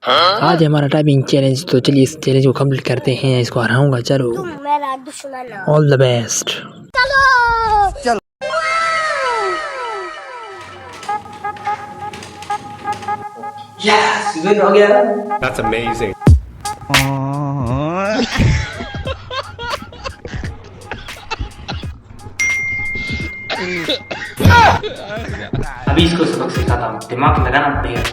आज हमारा typing challenge, तो चलिए इस चैलेंज को कंप्लीट करते हैं। इसको हराऊंगा। चलो, मेरा दुश्मन ऑल द बेस्ट। चलो यस, विन हो गया। That's amazing. अभी इसको सबक सिखाता हूँ, दिमाग लगाना पड़ेगा।